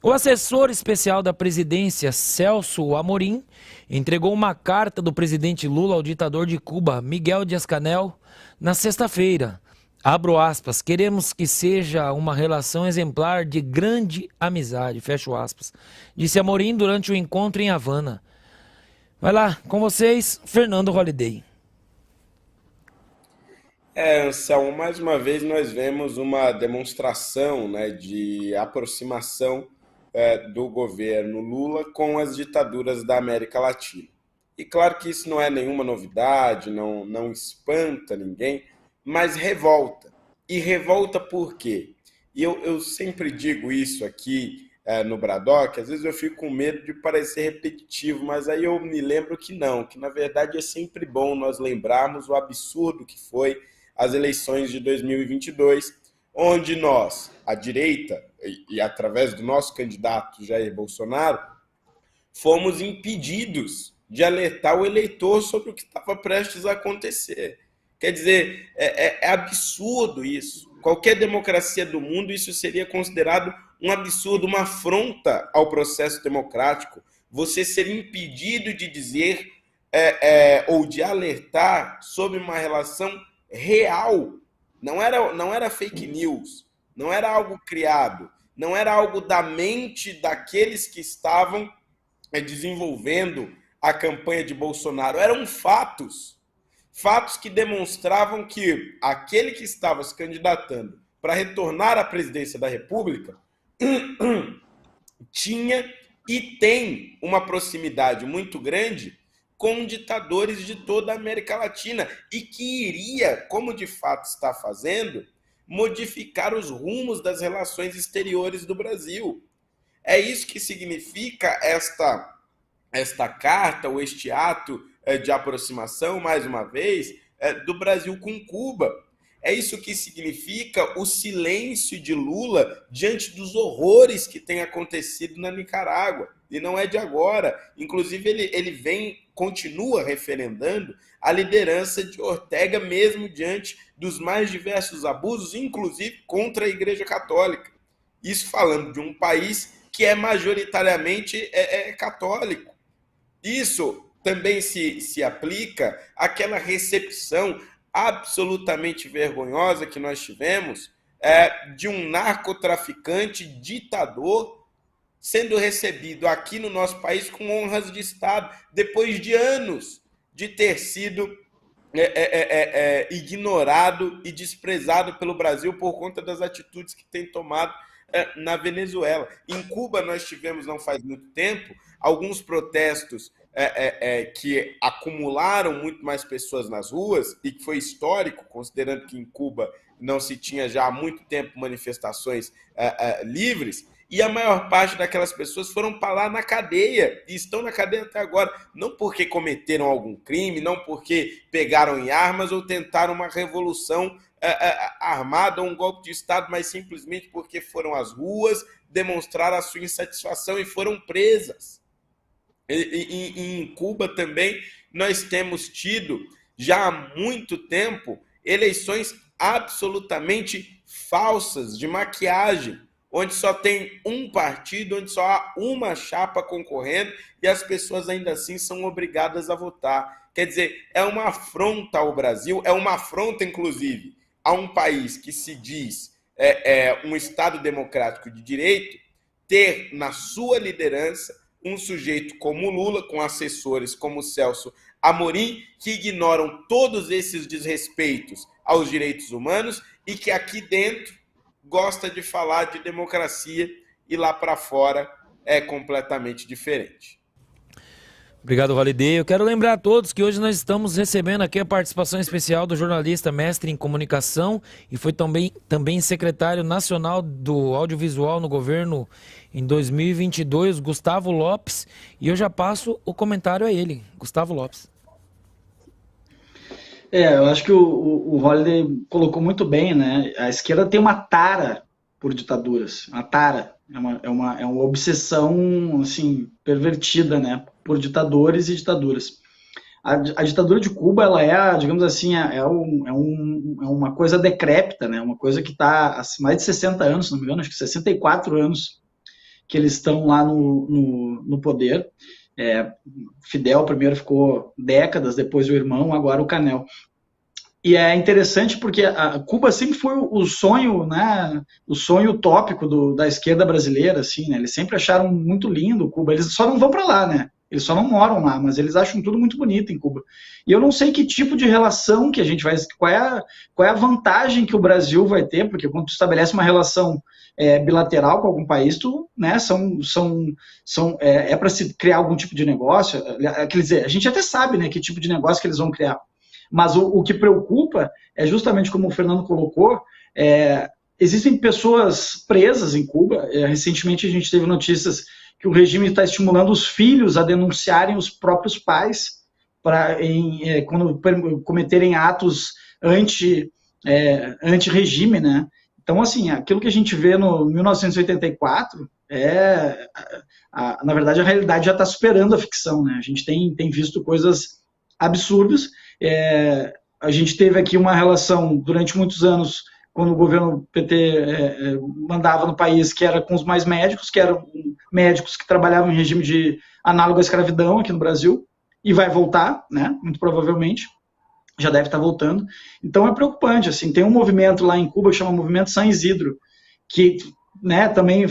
O assessor especial da presidência, Celso Amorim, entregou uma carta do presidente Lula ao ditador de Cuba, Miguel Dias-Canel, na sexta-feira. Abro aspas, queremos que seja uma relação exemplar de grande amizade, fecho aspas, disse Amorim durante o encontro em Havana. Vai lá, com vocês, Fernando Holliday. Anselmo, mais uma vez nós vemos uma demonstração, né, de aproximação do governo Lula com as ditaduras da América Latina. E claro que isso não é nenhuma novidade, não espanta ninguém, mas revolta. E revolta por quê? E eu sempre digo isso aqui no Bradock, às vezes eu fico com medo de parecer repetitivo, mas aí eu me lembro que não, que na verdade é sempre bom nós lembrarmos o absurdo que foi as eleições de 2022, onde nós, a direita, e através do nosso candidato Jair Bolsonaro, fomos impedidos de alertar o eleitor sobre o que estava prestes a acontecer. Quer dizer, é absurdo isso. Qualquer democracia do mundo, isso seria considerado um absurdo, uma afronta ao processo democrático. Você ser impedido de dizer ou de alertar sobre uma relação real. Não era fake news, não era algo criado, não era algo da mente daqueles que estavam desenvolvendo a campanha de Bolsonaro. Eram fatos que demonstravam que aquele que estava se candidatando para retornar à presidência da República tinha e tem uma proximidade muito grande com ditadores de toda a América Latina e que iria, como de fato está fazendo, modificar os rumos das relações exteriores do Brasil. É isso que significa esta carta, ou este ato de aproximação, mais uma vez, do Brasil com Cuba. É isso que significa o silêncio de Lula diante dos horrores que têm acontecido na Nicarágua. E não é de agora. Inclusive, ele continua referendando a liderança de Ortega, mesmo diante dos mais diversos abusos, inclusive contra a Igreja Católica. Isso falando de um país que é majoritariamente católico. Isso também se aplica àquela recepção absolutamente vergonhosa que nós tivemos de um narcotraficante ditador sendo recebido aqui no nosso país com honras de Estado, depois de anos de ter sido ignorado e desprezado pelo Brasil por conta das atitudes que tem tomado na Venezuela. Em Cuba, nós tivemos, não faz muito tempo, alguns protestos que acumularam muito mais pessoas nas ruas, e que foi histórico, considerando que em Cuba não se tinha já há muito tempo manifestações livres, e a maior parte daquelas pessoas foram parar na cadeia, e estão na cadeia até agora, não porque cometeram algum crime, não porque pegaram em armas ou tentaram uma revolução armada ou um golpe de Estado, mas simplesmente porque foram às ruas demonstrar a sua insatisfação e foram presas. E em Cuba também nós temos tido, já há muito tempo, eleições absolutamente falsas, de maquiagem, onde só tem um partido, onde só há uma chapa concorrendo e as pessoas ainda assim são obrigadas a votar. Quer dizer, é uma afronta ao Brasil, é uma afronta, inclusive, a um país que se diz um Estado democrático de direito, ter na sua liderança um sujeito como Lula, com assessores como Celso Amorim, que ignoram todos esses desrespeitos aos direitos humanos e que aqui dentro gosta de falar de democracia e lá para fora é completamente diferente. Obrigado, Holliday. Eu quero lembrar a todos que hoje nós estamos recebendo aqui a participação especial do jornalista mestre em comunicação e foi também secretário nacional do audiovisual no governo em 2022, Gustavo Lopes. E eu já passo o comentário a ele, Gustavo Lopes. Eu acho que o Holliday colocou muito bem, né? A esquerda tem uma tara por ditaduras, uma tara, é uma obsessão assim, pervertida, né? Por ditadores e ditaduras. A ditadura de Cuba, ela é, digamos assim, uma coisa decrépita, né? Uma coisa que está há mais de 60 anos, se não me engano, acho que 64 anos, que eles estão lá no poder. Fidel primeiro ficou décadas, depois o irmão, agora o Canel. E é interessante porque a Cuba sempre foi o sonho, né, o sonho utópico da esquerda brasileira, assim, né? Eles sempre acharam muito lindo Cuba. Eles só não vão para lá, né? Eles só não moram lá, mas eles acham tudo muito bonito em Cuba. E eu não sei que tipo de relação que a gente vai... Qual é a vantagem que o Brasil vai ter, porque quando tu estabelece uma relação bilateral com algum país, né, para se criar algum tipo de negócio. Quer dizer, a gente até sabe, né, que tipo de negócio que eles vão criar. Mas o que preocupa é justamente como o Fernando colocou, existem pessoas presas em Cuba. Recentemente a gente teve notícias que o regime está estimulando os filhos a denunciarem os próprios pais quando cometerem atos anti-regime, né? Então, assim, aquilo que a gente vê no 1984 na verdade, a realidade já está superando a ficção, né? A gente tem visto coisas absurdas. A gente teve aqui uma relação durante muitos anos, quando o governo PT mandava no país, que era com os mais médicos, que eram médicos que trabalhavam em regime de análogo à escravidão aqui no Brasil, e vai voltar, né? Muito provavelmente, já deve estar voltando. Então é preocupante, assim, tem um movimento lá em Cuba que chama Movimento San Isidro, que, né, também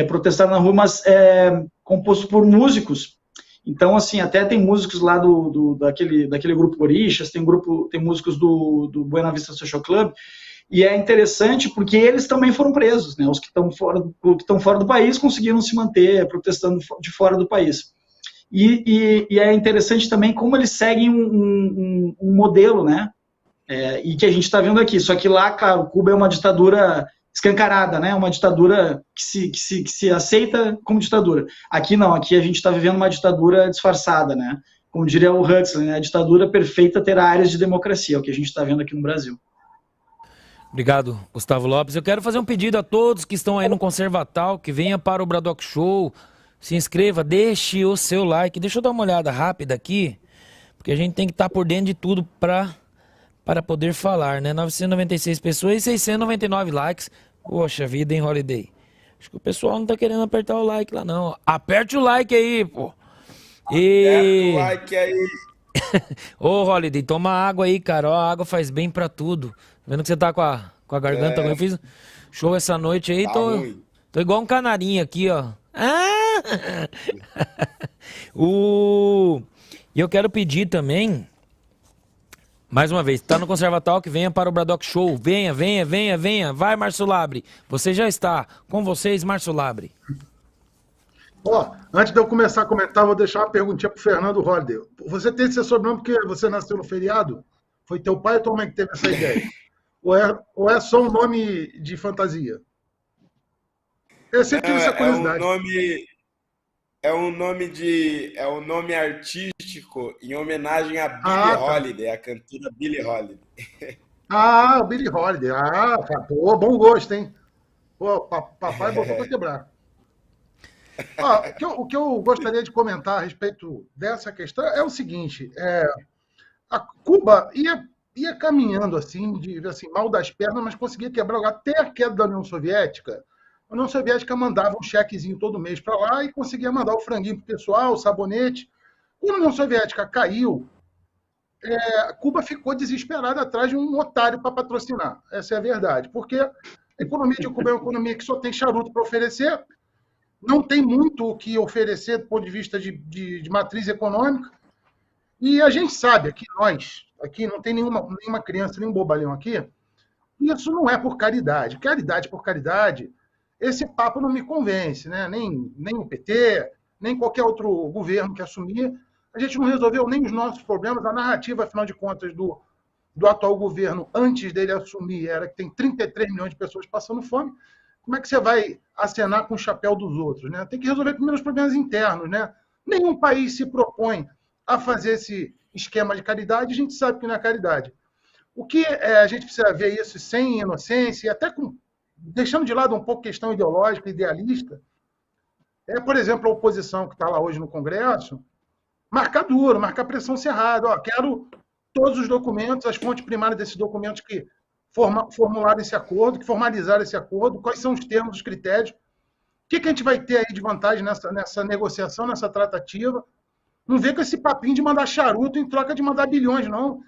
protestaram na rua, mas composto por músicos. Então, assim, até tem músicos lá daquele grupo Orixás, tem músicos do Buena Vista Social Club, e é interessante porque eles também foram presos, né? Os que estão fora do país conseguiram se manter protestando de fora do país. E é interessante também como eles seguem um modelo, né? E que a gente está vendo aqui. Só que lá, claro, Cuba é uma ditadura escancarada, né? Uma ditadura que se aceita como ditadura. Aqui não, aqui a gente está vivendo uma ditadura disfarçada, né? Como diria o Huxley, né? A ditadura perfeita terá áreas de democracia, é o que a gente está vendo aqui no Brasil. Obrigado, Gustavo Lopes. Eu quero fazer um pedido a todos que estão aí no Conservatal, que venha para o Bradock Show, se inscreva, deixe o seu like. Deixa eu dar uma olhada rápida aqui, porque a gente tem que estar por dentro de tudo para poder falar, né? 996 pessoas e 699 likes. Poxa vida, hein, Holiday? Acho que o pessoal não tá querendo apertar o like lá, não. Aperte o like aí, pô. Aperte o like aí. Ô, Holiday, toma água aí, cara. Ó, a água faz bem pra tudo. Tá vendo que você tá com a garganta ruim? Eu fiz show essa noite aí, tô igual um canarinho aqui, ó. E eu quero pedir também, mais uma vez, tá no Conservatal, que venha para o Bradock Show. Venha. Vai, Márcio Labre. Você já está. Com vocês, Márcio Labre. Antes de eu começar a comentar, vou deixar uma perguntinha pro Fernando Holliday. Você tem esse sobrenome porque você nasceu no feriado? Foi teu pai ou tua mãe que teve essa ideia? Ou é só um nome de fantasia? Eu sempre tive essa curiosidade. É um nome artístico em homenagem a Billie Holiday, a cantora Billie Holiday. Billie Holiday. Bom gosto, hein? Papai botou para quebrar. O que eu gostaria de comentar a respeito dessa questão é o seguinte: a Cuba ia caminhando assim, mal das pernas, mas conseguia quebrar até a queda da União Soviética. A União Soviética mandava um chequezinho todo mês para lá e conseguia mandar o franguinho para o pessoal, o sabonete. Quando a União Soviética caiu, Cuba ficou desesperada atrás de um otário para patrocinar. Essa é a verdade. Porque a economia de Cuba é uma economia que só tem charuto para oferecer, não tem muito o que oferecer do ponto de vista de matriz econômica. E a gente sabe, aqui não tem nenhuma criança, nenhum bobalhão aqui, isso não é por caridade. Caridade por caridade, esse papo não me convence, né? Nem o PT, nem qualquer outro governo que assumir. A gente não resolveu nem os nossos problemas. A narrativa, afinal de contas, do atual governo, antes dele assumir, era que tem 33 milhões de pessoas passando fome. Como é que você vai acenar com o chapéu dos outros, né? Tem que resolver primeiro os problemas internos, né? Nenhum país se propõe a fazer esse esquema de caridade, a gente sabe que não é caridade. O que a gente precisa ver isso sem inocência, e até deixando de lado um pouco a questão ideológica, idealista, por exemplo, a oposição que está lá hoje no Congresso, marcar duro, marcar pressão cerrada. Quero todos os documentos, as fontes primárias desses documentos que formularam esse acordo, que formalizaram esse acordo, quais são os termos, os critérios, que a gente vai ter aí de vantagem nessa negociação, nessa tratativa? Não vê com esse papinho de mandar charuto em troca de mandar bilhões, não.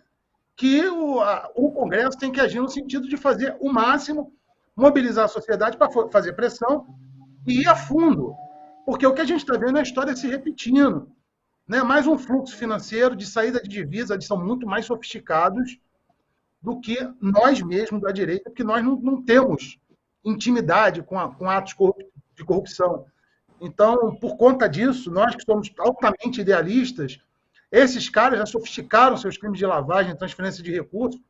Que o Congresso tem que agir no sentido de fazer o máximo, mobilizar a sociedade para fazer pressão e ir a fundo. Porque o que a gente está vendo é a história se repetindo. Né? Mais um fluxo financeiro de saída de divisa, eles são muito mais sofisticados do que nós mesmos da direita, porque nós não temos intimidade com atos de corrupção. Então, por conta disso, nós que somos altamente idealistas, esses caras já sofisticaram seus crimes de lavagem, transferência de recursos,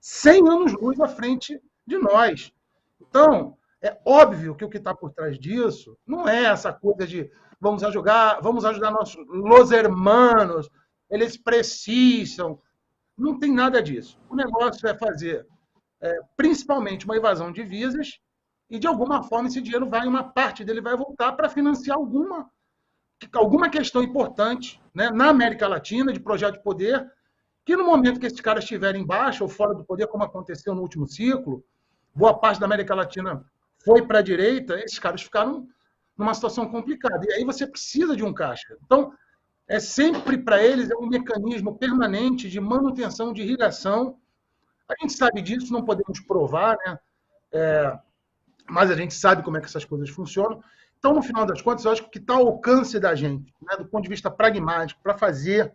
100 anos-luz à frente de nós. Então, é óbvio que o que está por trás disso não é essa coisa de vamos ajudar nossos los hermanos, eles precisam. Não tem nada disso. O negócio é fazer, principalmente, uma evasão de divisas e, de alguma forma, esse dinheiro uma parte dele vai voltar para financiar alguma questão importante, né, na América Latina, de projeto de poder, que no momento que esses caras estiverem embaixo ou fora do poder, como aconteceu no último ciclo, boa parte da América Latina foi para a direita, esses caras ficaram numa situação complicada. E aí você precisa de um caixa. Então, sempre para eles um mecanismo permanente de manutenção, de irrigação. A gente sabe disso, não podemos provar, né? Mas a gente sabe como é que essas coisas funcionam. Então, no final das contas, eu acho que o que está ao alcance da gente, né, do ponto de vista pragmático, para fazer,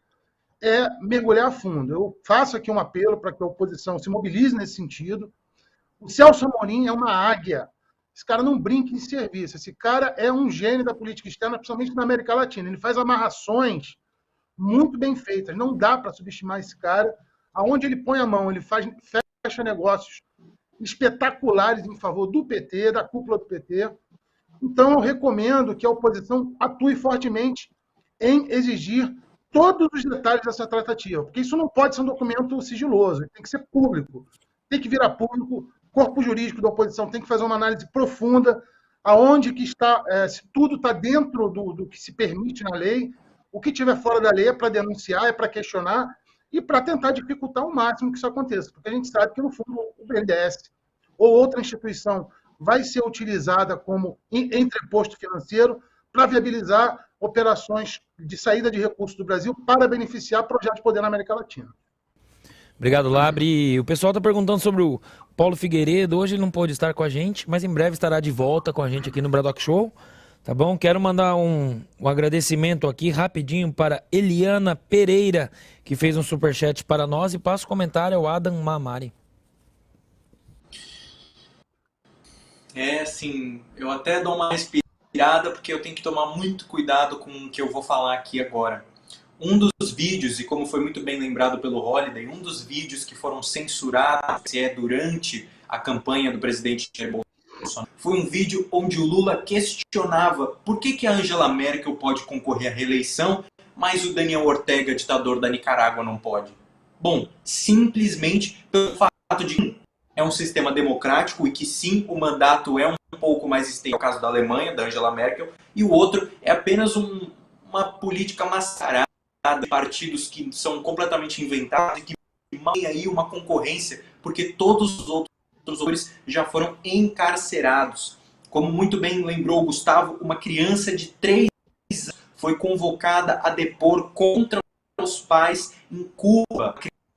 é mergulhar a fundo. Eu faço aqui um apelo para que a oposição se mobilize nesse sentido. O Celso Amorim é uma águia. Esse cara não brinca em serviço. Esse cara é um gênio da política externa, principalmente na América Latina. Ele faz amarrações muito bem feitas. Não dá para subestimar esse cara. Aonde ele põe a mão, ele fecha negócios espetaculares em favor do PT, da cúpula do PT. Então, eu recomendo que a oposição atue fortemente em exigir todos os detalhes dessa tratativa, porque isso não pode ser um documento sigiloso, tem que ser público, tem que virar público. O corpo jurídico da oposição tem que fazer uma análise profunda aonde que está, se tudo está dentro do que se permite na lei, o que estiver fora da lei é para denunciar, é para questionar e para tentar dificultar ao máximo que isso aconteça, porque a gente sabe que, no fundo, o BNDES ou outra instituição vai ser utilizada como entreposto financeiro para viabilizar operações de saída de recursos do Brasil para beneficiar projetos de poder na América Latina. Obrigado, Labre. O pessoal está perguntando sobre o Paulo Figueiredo. Hoje ele não pôde estar com a gente, mas em breve estará de volta com a gente aqui no Braddock Show. Tá bom? Quero mandar um agradecimento aqui rapidinho para Eliana Pereira, que fez um superchat para nós, e passo o comentário ao Adam Mamari. Assim, eu até dou uma respirada porque eu tenho que tomar muito cuidado com o que eu vou falar aqui agora. Um dos vídeos, e como foi muito bem lembrado pelo Holliday, um dos vídeos que foram censurados durante a campanha do presidente Jair Bolsonaro foi um vídeo onde o Lula questionava por que a Angela Merkel pode concorrer à reeleição, mas o Daniel Ortega, ditador da Nicarágua, não pode. Bom, simplesmente pelo fato de é um sistema democrático e que sim, o mandato é um pouco mais extenso, no caso da Alemanha, da Angela Merkel, e o outro é apenas uma política mascarada de partidos que são completamente inventados e que mantêm aí uma concorrência, porque todos os outros já foram encarcerados. Como muito bem lembrou o Gustavo, uma criança de 3 anos foi convocada a depor contra os pais em Cuba.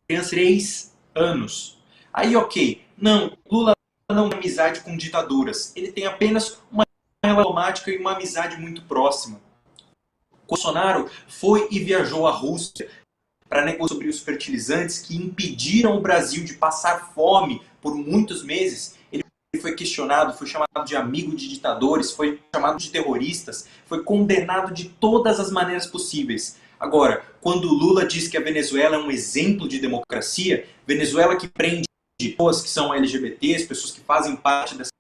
Criança de 3 anos. Aí, ok. Não, Lula não tem amizade com ditaduras. Ele tem apenas uma relação diplomática e uma amizade muito próxima. Bolsonaro foi e viajou à Rússia para negociar sobre os fertilizantes que impediram o Brasil de passar fome por muitos meses. Ele foi questionado, foi chamado de amigo de ditadores, foi chamado de terroristas, foi condenado de todas as maneiras possíveis. Agora, quando Lula diz que a Venezuela é um exemplo de democracia, Venezuela que prende pessoas que são LGBTs, pessoas que fazem parte dessa,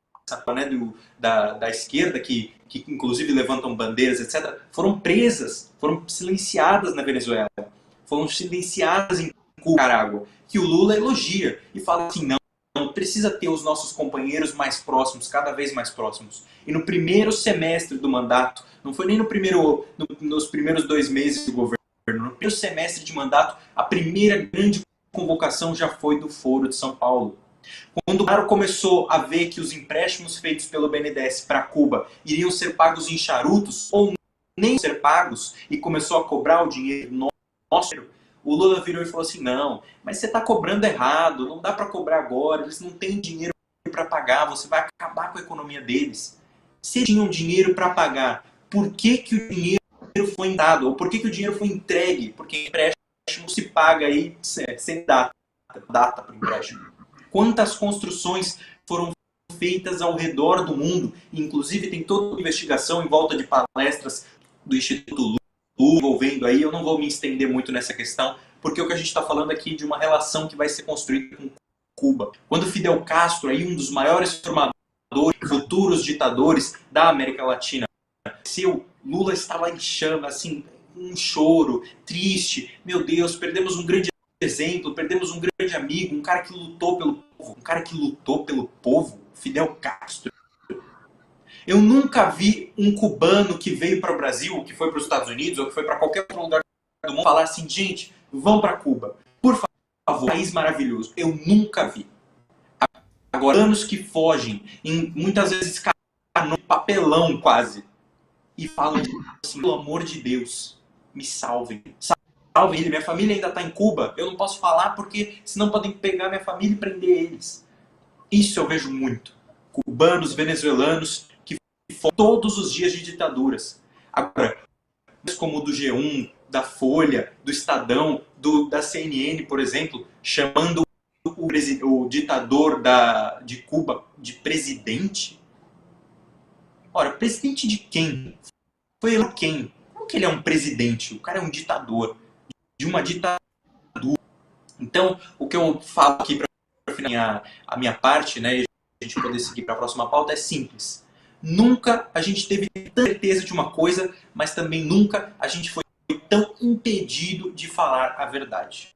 né, da esquerda, que inclusive levantam bandeiras, etc., foram presas, foram silenciadas na Venezuela, foram silenciadas em Nicarágua, que o Lula elogia e fala assim, não precisa ter os nossos companheiros mais próximos, cada vez mais próximos. E no primeiro semestre do mandato, não foi nem nos primeiros 2 meses do governo, no primeiro semestre de mandato, a primeira grande convocação já foi do Foro de São Paulo. Quando o Bolsonaro começou a ver que os empréstimos feitos pelo BNDES para Cuba iriam ser pagos em charutos, ou nem ser pagos, e começou a cobrar o dinheiro nosso, o Lula virou e falou assim, não, mas você está cobrando errado, não dá para cobrar agora, eles não têm dinheiro para pagar, você vai acabar com a economia deles. Se tinham dinheiro para pagar, por que o dinheiro foi dado? Ou por que o dinheiro foi entregue? Porque empréstimo se paga aí sem data para o empréstimo. Quantas construções foram feitas ao redor do mundo? Inclusive tem toda uma investigação em volta de palestras do Instituto Lula envolvendo aí. Eu não vou me estender muito nessa questão, porque o que a gente está falando aqui é de uma relação que vai ser construída com Cuba. Quando Fidel Castro, aí, um dos maiores formadores, futuros ditadores da América Latina, Lula estava em chama, assim, um choro, triste. Meu Deus, perdemos um grande exemplo, perdemos um grande amigo, um cara que lutou pelo povo, Fidel Castro. Eu nunca vi um cubano que veio para o Brasil, que foi para os Estados Unidos, ou que foi para qualquer outro lugar do mundo, falar assim, gente, vão para Cuba. Por favor, país maravilhoso. Eu nunca vi. Agora, anos que fogem, muitas vezes no papelão quase, e falam assim, pelo amor de Deus, me salvem. Salvem ele, minha família ainda está em Cuba, eu não posso falar porque senão podem pegar minha família e prender eles. Isso eu vejo muito. Cubanos, venezuelanos, que fogem todos os dias de ditaduras. Agora, como o do G1, da Folha, do Estadão, da CNN, por exemplo, chamando o ditador de Cuba de presidente? Ora, presidente de quem? Foi ele quem? Como que ele é um presidente? O cara é um ditador. De uma ditadura. Então, o que eu falo aqui para finalizar a minha parte, né, e a gente poder seguir para a próxima pauta, é simples. Nunca a gente teve tanta certeza de uma coisa, mas também nunca a gente foi tão impedido de falar a verdade.